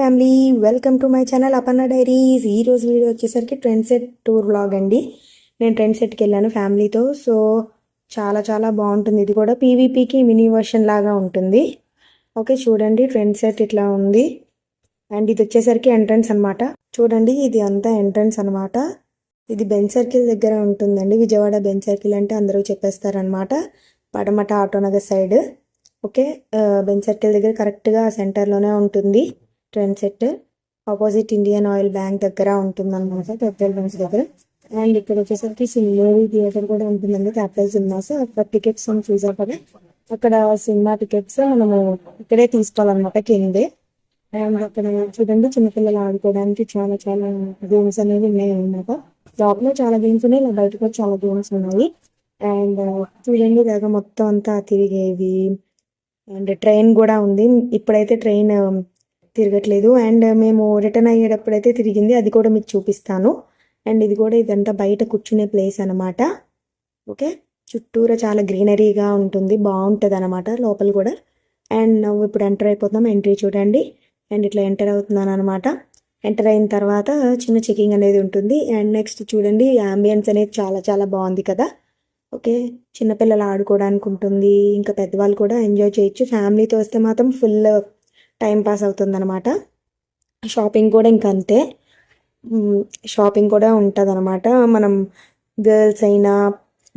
Family, welcome to my channel Aparna diaries. ఈరోజు video వచ్చేసరికి trend set tour vlog అండి. నేను ట్రెండ్ సెట్కి వెళ్ళాను ఫ్యామిలీతో. సో చాలా చాలా బాగుంటుంది. ఇది కూడా పీవీపీకి మినీ వర్షన్ లాగా ఉంటుంది. ఓకే, చూడండి ట్రెండ్ సెట్ ఇట్లా ఉంది. అండ్ ఇది వచ్చేసరికి ఎంట్రన్స్ అనమాట. చూడండి, ఇది అంతా ఎంట్రన్స్ అనమాట. ఇది బెంజ్ సర్కిల్ దగ్గర ఉంటుందండి. విజయవాడ బెంజ్ సర్కిల్ అంటే అందరూ చెప్పేస్తారనమాట. పడమట Autonagar side. Okay, Benz circle దగ్గర కరెక్ట్గా సెంటర్లోనే ఉంటుంది trend set. Opposite Indian Oil bank దగ్గర ఉంటుంది అనమాట, పెట్రోల్ బంక్స్ దగ్గర. అండ్ ఇక్కడ వచ్చేసరికి మూవీ థియేటర్ కూడా ఉంటుందండి, క్యాపిటల్ సినిమాస్. అక్కడ టికెట్స్ చూసారు కదా, అక్కడ సినిమా టికెట్స్ మనము ఇక్కడే తీసుకోవాలన్నమాట, కిందే. అండ్ అక్కడ చూడండి, చిన్నపిల్లలు ఆడుకోవడానికి చాలా చాలా గేమ్స్ అనేవి ఉన్నాయి అనమాట. లో చాలా గేమ్స్ ఉన్నాయి, ఇలా బయట కూడా చాలా గేమ్స్ ఉన్నాయి. అండ్ చూడండి, దగ్గర మొత్తం అంతా తిరిగేవి. అండ్ ట్రైన్ కూడా ఉంది. ఇప్పుడైతే ట్రైన్ తిరగట్లేదు. అండ్ మేము రిటర్న్ అయ్యేటప్పుడైతే తిరిగింది, అది కూడా మీకు చూపిస్తాను. అండ్ ఇది కూడా, ఇదంతా బయట కూర్చునే ప్లేస్ అనమాట. ఓకే, చుట్టూరా చాలా గ్రీనరీగా ఉంటుంది, బాగుంటుంది అనమాట లోపల కూడా. అండ్ నువ్వు ఇప్పుడు ఎంటర్ అయిపోతున్నాం. ఎంట్రీ చూడండి. అండ్ ఇట్లా ఎంటర్ అవుతున్నాను అనమాట. ఎంటర్ అయిన తర్వాత చిన్న చెకింగ్ అనేది ఉంటుంది. అండ్ నెక్స్ట్ చూడండి, అంబియన్స్ అనేది చాలా చాలా బాగుంది కదా. ఓకే, చిన్నపిల్లలు ఆడుకోవడానికి ఉంటుంది, ఇంకా పెద్దవాళ్ళు కూడా ఎంజాయ్ చేయొచ్చు. ఫ్యామిలీతో వస్తే మాత్రం ఫుల్ టైం పాస్ అవుతుంది అనమాట. షాపింగ్ కూడా ఇంకా అంతే, షాపింగ్ కూడా ఉంటుంది అనమాట. మనం గర్ల్స్ అయినా,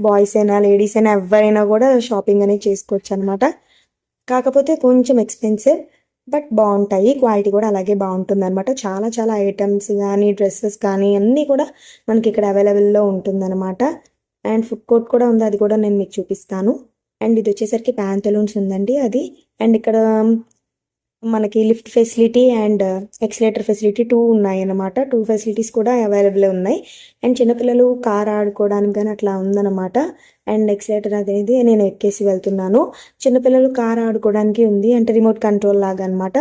బాయ్స్ అయినా, లేడీస్ అయినా, ఎవరైనా కూడా షాపింగ్ అనేది చేసుకోవచ్చు అనమాట. కాకపోతే కొంచెం ఎక్స్పెన్సివ్, బట్ బాగుంటాయి. క్వాలిటీ కూడా అలాగే బాగుంటుంది అనమాట. చాలా చాలా ఐటమ్స్ కానీ, డ్రెస్సెస్ కానీ అన్నీ కూడా మనకి ఇక్కడ అవైలబుల్లో ఉంటుందన్నమాట. అండ్ ఫుడ్ కోర్ట్ కూడా ఉంది, అది కూడా నేను మీకు చూపిస్తాను. అండ్ ఇది వచ్చేసరికి ప్యాంటలూన్స్ ఉందండి అది. అండ్ ఇక్కడ మనకి lift facility and accelerator facility 2 ఉన్నాయి అన్నమాట. 2 ఫెసిలిటీస్ కూడా అవైలబుల్ ఉన్నాయి. అండ్ చిన్నపిల్లలు కార్ ఆడుకోవడానికి కానీ అట్లా ఉందన్నమాట. అండ్ ఎక్సిలేటర్ అనేది నేను ఎక్కేసి వెళ్తున్నాను. చిన్నపిల్లలు కార్ ఆడుకోవడానికి ఉంది, అంటే రిమోట్ కంట్రోల్ లాగా అనమాట.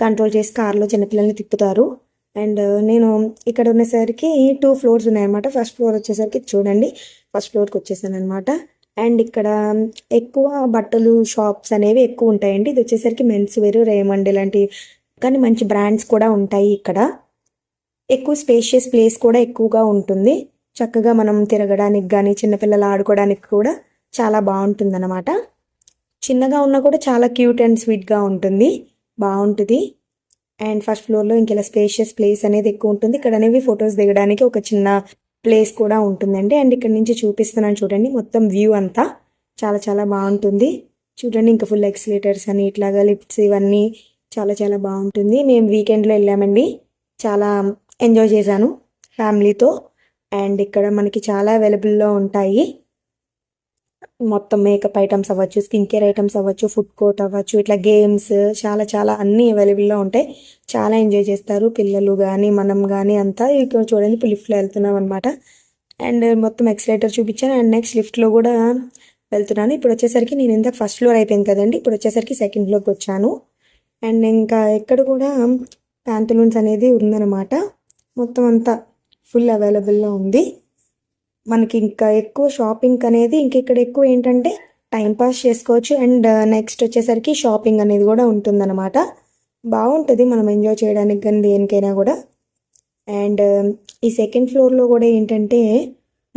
కంట్రోల్ చేసి కార్లో చిన్నపిల్లల్ని తిప్పుతారు. అండ్ నేను ఇక్కడ ఉన్నసరికి 2 ఫ్లోర్స్ ఉన్నాయన్నమాట. ఫస్ట్ ఫ్లోర్ వచ్చేసరికి చూడండి, ఫస్ట్ ఫ్లోర్కి వచ్చేసాను అనమాట. అండ్ ఇక్కడ ఎక్కువ బట్టలు షాప్స్ అనేవి ఎక్కువ ఉంటాయండి. ఇది వచ్చేసరికి మెన్స్ వేర్, రేమండ్ ఇలాంటి కానీ మంచి బ్రాండ్స్ కూడా ఉంటాయి ఇక్కడ. ఎక్కువ స్పేషియస్ ప్లేస్ కూడా ఎక్కువగా ఉంటుంది. చక్కగా మనం తిరగడానికి కానీ, చిన్నపిల్లలు ఆడుకోవడానికి కూడా చాలా బాగుంటుంది అనమాట. చిన్నగా ఉన్నా కూడా చాలా క్యూట్ అండ్ స్వీట్గా ఉంటుంది, బాగుంటుంది. అండ్ ఫస్ట్ ఫ్లోర్లో ఇంకెలా స్పేషియస్ ప్లేస్ అనేది ఎక్కువ ఉంటుంది. ఇక్కడ అనేవి ఫొటోస్ దిగడానికి ఒక చిన్న ప్లేస్ కూడా ఉంటుందండి. అండ్ ఇక్కడ నుంచి చూపిస్తున్నాను చూడండి, మొత్తం వ్యూ అంతా చాలా చాలా బాగుంటుంది. చూడండి, ఇంకా ఫుల్ ఎక్సిలేటర్స్ అని, ఇట్లాగా లిఫ్ట్స్, ఇవన్నీ చాలా చాలా బాగుంటుంది. మేము వీకెండ్లో వెళ్ళామండి, చాలా ఎంజాయ్ చేశాను ఫ్యామిలీతో. అండ్ ఇక్కడ మనకి చాలా అవైలబుల్లో ఉంటాయి. మొత్తం మేకప్ ఐటమ్స్ అవ్వచ్చు, స్కిన్ కేర్ ఐటమ్స్ అవ్వచ్చు, ఫుడ్ కోర్ట్ అవ్వచ్చు, ఇట్లా గేమ్స్ చాలా చాలా అన్నీ అవైలబుల్లో ఉంటాయి. చాలా ఎంజాయ్ చేస్తారు పిల్లలు కానీ, మనం కానీ అంతా. ఇక్కడ చూడండి, ఇప్పుడు లిఫ్ట్లో వెళ్తున్నాం అనమాట. అండ్ మొత్తం ఎక్సిలేటర్ చూపించాను. అండ్ నెక్స్ట్ లిఫ్ట్లో కూడా వెళ్తున్నాను. ఇప్పుడు వచ్చేసరికి నేను ఇందాక ఫస్ట్ ఫ్లోర్ అయిపోయింది కదండి, ఇప్పుడు వచ్చేసరికి సెకండ్ ఫ్లోర్కి వచ్చాను. అండ్ ఇంకా ఇక్కడ కూడా ప్యాంటలూన్స్ అనేది ఉందన్నమాట. మొత్తం అంతా ఫుల్ అవైలబుల్లో ఉంది. మనకి ఇంకా ఎక్కువ షాపింగ్ అనేది ఇక్కడ ఎక్కువ ఏంటంటే టైంపాస్ చేసుకోవచ్చు. అండ్ నెక్స్ట్ వచ్చేసరికి షాపింగ్ అనేది కూడా ఉంటుందన్నమాట. బాగుంటుంది మనం ఎంజాయ్ చేయడానికి కానీ దేనికైనా కూడా. అండ్ ఈ సెకండ్ ఫ్లోర్లో కూడా ఏంటంటే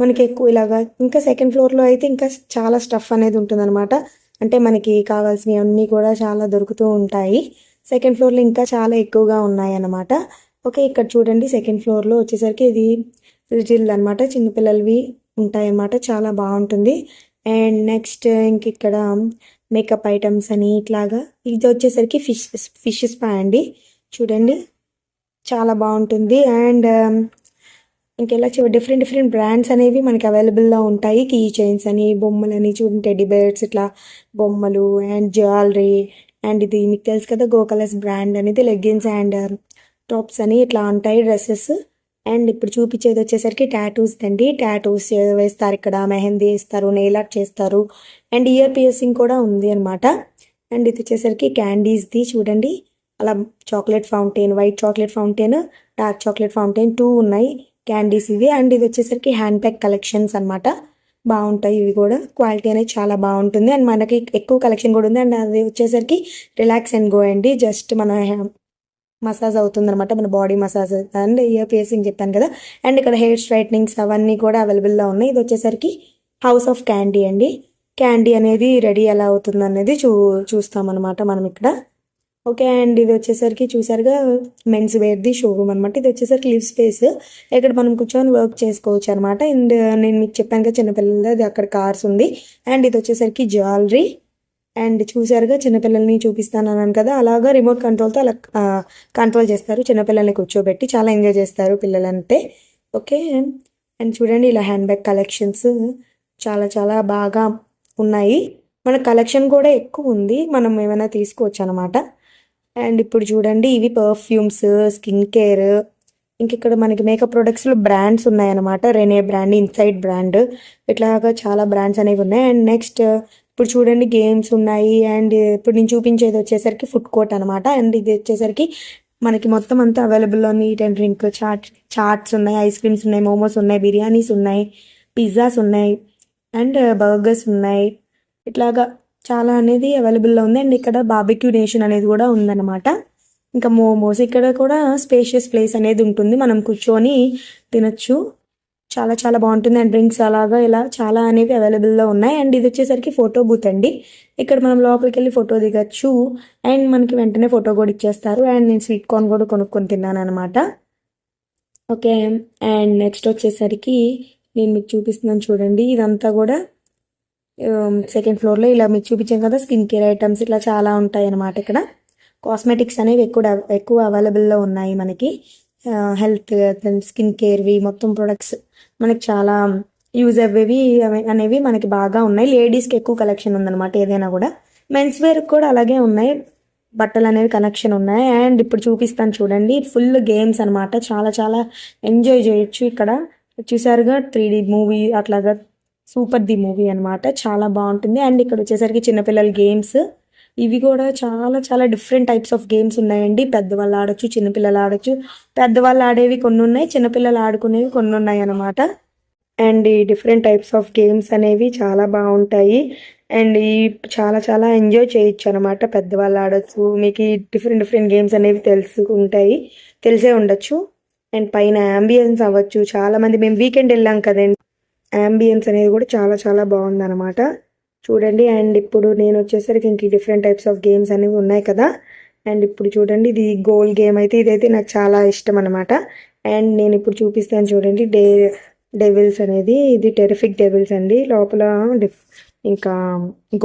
మనకి ఎక్కువ ఇలాగా, ఇంకా సెకండ్ ఫ్లోర్లో అయితే ఇంకా చాలా స్టఫ్ అనేది ఉంటుందన్నమాట. అంటే మనకి కావాల్సినవి అన్నీ కూడా చాలా దొరుకుతూ ఉంటాయి. సెకండ్ ఫ్లోర్లో ఇంకా చాలా ఎక్కువగా ఉన్నాయి అన్నమాట. ఓకే, ఇక్కడ చూడండి, సెకండ్ ఫ్లోర్లో వచ్చేసరికి ఇది లిటిల్ అనమాట, చిన్నపిల్లలవి ఉంటాయి అన్నమాట. చాలా బాగుంటుంది. అండ్ నెక్స్ట్ ఇక్కడ మేకప్ ఐటమ్స్ అని ఇట్లాగా. ఇది వచ్చేసరికి ఫిష్ స్పా అండి. చూడండి, చాలా బాగుంటుంది. అండ్ ఇంకెలా డిఫరెంట్ డిఫరెంట్ బ్రాండ్స్ అనేవి మనకి అవైలబుల్లో ఉంటాయి. కీ చైన్స్ అని, బొమ్మలని, చూడండి టెడ్డీ బేర్స్, ఇట్లా బొమ్మలు అండ్ జ్యువెలరీ. అండ్ ఇది మీకు తెలుసు కదా, గోకలస్ బ్రాండ్ అనేది లెగ్గిన్స్ అండ్ టాప్స్ అని ఇట్లా ఉంటాయి, డ్రెస్సెస్. అండ్ ఇప్పుడు చూపించేది వచ్చేసరికి టాటూస్ అండి. టాటూస్ వేస్తారు ఇక్కడ, మెహందీ వేస్తారు, నెయిల్ ఆర్ట్ చేస్తారు. అండ్ ఇయర్ పియర్సింగ్ కూడా ఉంది అనమాట. అండ్ ఇది వచ్చేసరికి క్యాండీస్ది చూడండి, అలా chocolate fountain, white chocolate fountain, dark chocolate fountain 2 ఉన్నాయి క్యాండీస్ ఇవి. అండ్ ఇది వచ్చేసరికి హ్యాండ్ బ్యాగ్ కలెక్షన్స్ అనమాట. బాగుంటాయి ఇవి కూడా, క్వాలిటీ అనేది చాలా బాగుంటుంది. అండ్ మనకి ఎక్కువ కలెక్షన్ కూడా ఉంది. అండ్ అది వచ్చేసరికి రిలాక్స్ అండ్ గో అండి. జస్ట్ మన మసాజ్ అవుతుంది అనమాట, మన body massage and year piercing చెప్పాను కదా. అండ్ ఇక్కడ హెయిర్ స్ట్రైట్నింగ్స్ అవన్నీ కూడా అవైలబుల్లో ఉన్నాయి. ఇది వచ్చేసరికి హౌస్ ఆఫ్ క్యాండీ అండి. క్యాండీ అనేది రెడీ ఎలా అవుతుంది అనేది చూస్తామన్నమాట మనం ఇక్కడ. ఓకే, అండ్ ఇది వచ్చేసరికి చూసారుగా మెన్స్ వేర్ది షోరూమ్ అనమాట. ఇది వచ్చేసరికి లివ్ స్పేస్, ఇక్కడ మనం కూర్చొని వర్క్ చేసుకోవచ్చు అనమాట. అండ్ నేను మీకు చెప్పాను కదా చిన్నపిల్లలది, అది అక్కడ కార్స్ ఉంది. అండ్ ఇది వచ్చేసరికి జ్యువెలరీ. అండ్ చూసారుగా చిన్నపిల్లల్ని చూపిస్తాను అన్నాను కదా, అలాగా రిమోట్ కంట్రోల్తో అలా కంట్రోల్ చేస్తారు. చిన్నపిల్లల్ని కూర్చోబెట్టి చాలా ఎంజాయ్ చేస్తారు పిల్లలంటే. ఓకే, అండ్ చూడండి ఇలా హ్యాండ్ బ్యాగ్ కలెక్షన్స్ చాలా చాలా బాగా ఉన్నాయి. మన కలెక్షన్ కూడా ఎక్కువ ఉంది, మనం ఏమైనా తీసుకోవచ్చు అనమాట. అండ్ ఇప్పుడు చూడండి ఇవి పర్ఫ్యూమ్స్, స్కిన్ కేర్, ఇంక ఇక్కడ మనకి మేకప్ ప్రొడక్ట్స్లో బ్రాండ్స్ ఉన్నాయన్నమాట. రెనే బ్రాండ్, ఇన్సైడ్ బ్రాండ్, ఇట్లాగా చాలా బ్రాండ్స్ అనేవి ఉన్నాయి. అండ్ నెక్స్ట్ ఇప్పుడు చూడండి గేమ్స్ ఉన్నాయి. అండ్ ఇప్పుడు నేను చూపించేది వచ్చేసరికి ఫుడ్ కోర్ట్ అనమాట. అండ్ ఇది వచ్చేసరికి మనకి మొత్తం అంతా అవైలబుల్లో ఈట్ అండ్ డ్రింక్, చాట్స్ ఉన్నాయి, ఐస్ క్రీమ్స్ ఉన్నాయి, మోమోస్ ఉన్నాయి, బిర్యానీస్ ఉన్నాయి, పిజ్జాస్ ఉన్నాయి, అండ్ బర్గర్స్ ఉన్నాయి. ఇట్లాగా చాలా అనేది అవైలబుల్లో ఉంది. అండ్ ఇక్కడ బార్బిక్యూ నేషన్ అనేది కూడా ఉందన్నమాట. ఇంకా మోమోస్, ఇక్కడ కూడా స్పేషియస్ ప్లేస్ అనేది ఉంటుంది, మనం కూర్చొని తినచ్చు. చాలా చాలా బాగుంటుంది. అండ్ డ్రింక్స్ అలాగా ఇలా చాలా అనేవి అవైలబుల్లో ఉన్నాయి. అండ్ ఇది వచ్చేసరికి ఫోటో బూత్ అండి. ఇక్కడ మనం లోపలికి వెళ్ళి ఫోటో దిగచ్చు. అండ్ మనకి వెంటనే ఫోటో కూడా ఇచ్చేస్తారు. అండ్ నేను స్వీట్ కార్న్ కూడా కొనుక్కొని తిన్నాను అనమాట. ఓకే, అండ్ నెక్స్ట్ వచ్చేసరికి నేను మీకు చూపిస్తున్నాను చూడండి, ఇదంతా కూడా సెకండ్ ఫ్లోర్లో ఇలా మీకు చూపించాను కదా స్కిన్ కేర్ ఐటమ్స్ ఇట్లా చాలా ఉంటాయి అన్నమాట. ఇక్కడ కాస్మెటిక్స్ అనేవి ఎక్కువ అవైలబుల్లో ఉన్నాయి మనకి. హెల్త్ స్కిన్ కేర్వి మొత్తం ప్రొడక్ట్స్ మనకి చాలా యూజ్ అయ్యేవి అనేవి మనకి బాగా ఉన్నాయి. లేడీస్కి ఎక్కువ కలెక్షన్ ఉందన్నమాట. ఏదైనా కూడా మెన్స్ వేర్ కూడా అలాగే ఉన్నాయి, బట్టలు అనేవి కలెక్షన్ ఉన్నాయి. అండ్ ఇప్పుడు చూపిస్తాను చూడండి, ఫుల్ గేమ్స్ అనమాట. చాలా చాలా ఎంజాయ్ చేయొచ్చు. ఇక్కడ చూసారుగా 3D మూవీ అట్లాగా సూపర్ ది మూవీ అనమాట, చాలా బాగుంటుంది. అండ్ ఇక్కడ వచ్చేసరికి చిన్నపిల్లల గేమ్స్, ఇవి కూడా చాలా చాలా డిఫరెంట్ టైప్స్ ఆఫ్ గేమ్స్ ఉన్నాయండి. పెద్దవాళ్ళు ఆడొచ్చు, చిన్నపిల్లలు ఆడొచ్చు. పెద్దవాళ్ళు ఆడేవి కొన్ని ఉన్నాయి, చిన్నపిల్లలు ఆడుకునేవి కొన్ని ఉన్నాయి అనమాట. అండ్ ఈ డిఫరెంట్ టైప్స్ ఆఫ్ గేమ్స్ అనేవి చాలా బాగుంటాయి. అండ్ ఈ చాలా చాలా ఎంజాయ్ చేయొచ్చు అనమాట. పెద్దవాళ్ళు ఆడొచ్చు. మీకు ఈ డిఫరెంట్ డిఫరెంట్ గేమ్స్ అనేవి తెలిసే ఉండొచ్చు. అండ్ పైన అంబియన్స్ అవ్వచ్చు. చాలామంది మేము వీకెండ్ వెళ్ళాం కదండి, అంబియన్స్ అనేది కూడా చాలా చాలా బాగుందన్నమాట చూడండి. అండ్ ఇప్పుడు నేను వచ్చేసరికి ఇంక డిఫరెంట్ టైప్స్ ఆఫ్ గేమ్స్ అనేవి ఉన్నాయి కదా. అండ్ ఇప్పుడు చూడండి ఇది గోల్ గేమ్ అయితే, ఇదైతే నాకు చాలా ఇష్టం అనమాట. అండ్ నేను ఇప్పుడు చూపిస్తాను చూడండి డెవిల్స్ అనేది, ఇది టెరిఫిక్ డెవిల్స్ అండి. లోపల ఇంకా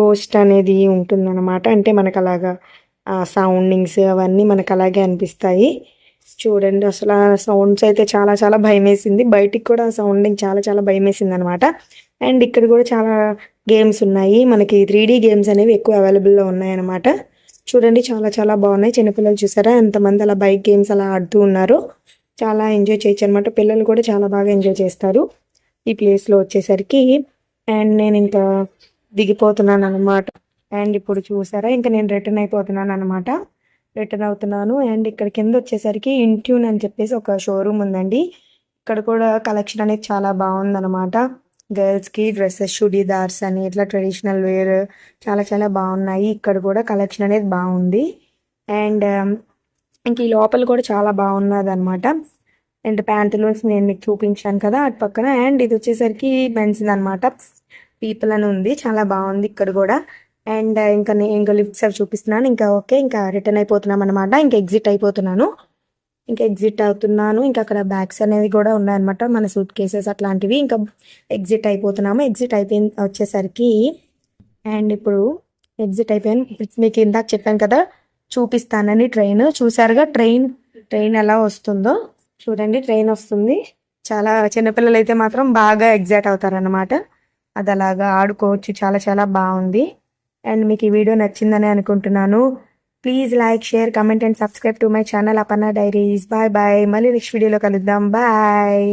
గోస్ట్ అనేది ఉంటుందన్నమాట. అంటే మనకు అలాగా సౌండింగ్స్ అవన్నీ మనకు అలాగే అనిపిస్తాయి. చూడండి అసలు ఆ సౌండ్స్ అయితే చాలా చాలా భయం వేసింది. బయటికి కూడా ఆ సౌండింగ్ చాలా చాలా భయం వేసింది అనమాట. అండ్ ఇక్కడ కూడా చాలా గేమ్స్ ఉన్నాయి. మనకి 3D గేమ్స్ అనేవి ఎక్కువ అవైలబుల్లో ఉన్నాయన్నమాట. చూడండి చాలా చాలా బాగున్నాయి. చిన్నపిల్లలు చూసారా ఎంతమంది అలా బైక్ గేమ్స్ అలా ఆడుతూ ఉన్నారు. చాలా ఎంజాయ్ చేయొచ్చు అనమాట. పిల్లలు కూడా చాలా బాగా ఎంజాయ్ చేస్తారు ఈ ప్లేస్లో వచ్చేసరికి. అండ్ నేను ఇంకా దిగిపోతున్నాను అనమాట. అండ్ ఇప్పుడు చూసారా ఇంకా నేను రిటర్న్ అయిపోతున్నాను అనమాట. రిటర్న్ అవుతున్నాను. అండ్ ఇక్కడ కింద వచ్చేసరికి ఇంట్యూన్ అని చెప్పేసి ఒక షోరూమ్ ఉందండి. ఇక్కడ కూడా కలెక్షన్ అనేది చాలా బాగుందన్నమాట. గర్ల్స్కి డ్రెస్సెస్, చుడీదార్స్ అని ఇట్లా ట్రెడిషనల్ వేర్ చాలా చాలా బాగున్నాయి. ఇక్కడ కూడా కలెక్షన్ అనేది బాగుంది. అండ్ ఇంక ఈ లోపల కూడా చాలా బాగున్నది అనమాట. అండ్ ప్యాంటులోన్స్ నేను మీకు చూపించాను కదా అటు పక్కన. అండ్ ఇది వచ్చేసరికి మెన్స్ అనమాట. పీపుల్ అని ఉంది, చాలా బాగుంది ఇక్కడ కూడా. అండ్ ఇంకా నేను ఇంకా లిఫ్ట్స్ అవి చూపిస్తున్నాను. ఇంకా ఓకే, ఇంకా రిటర్న్ అయిపోతున్నాం అనమాట. ఇంకా ఎగ్జిట్ అవుతున్నాను. ఇంకా అక్కడ బ్యాగ్స్ అనేవి కూడా ఉన్నాయన్నమాట, మన సూట్ కేసెస్ అట్లాంటివి. ఇంకా ఎగ్జిట్ అయిపోతున్నాము. ఎగ్జిట్ అయిపోయిన వచ్చేసరికి అండ్ ఇప్పుడు ఎగ్జిట్ అయిపోయాను. మీకు ఇందాక చెప్పాను కదా చూపిస్తానని ట్రైన్. చూసారుగా ట్రైన్ ఎలా వస్తుందో చూడండి. ట్రైన్ వస్తుంది. చాలా చిన్నపిల్లలు అయితే మాత్రం బాగా ఎగ్జైట్ అవుతారనమాట. అది అలాగా ఆడుకోవచ్చు. చాలా చాలా బాగుంది. అండ్ మీకు ఈ వీడియో నచ్చిందని అనుకుంటున్నాను. Please like, share, comment and subscribe to my channel Aparna Diaries. Bye bye. మళ్ళీ నెక్స్ట్ వీడియోలో కలుద్దాం. బాయ్.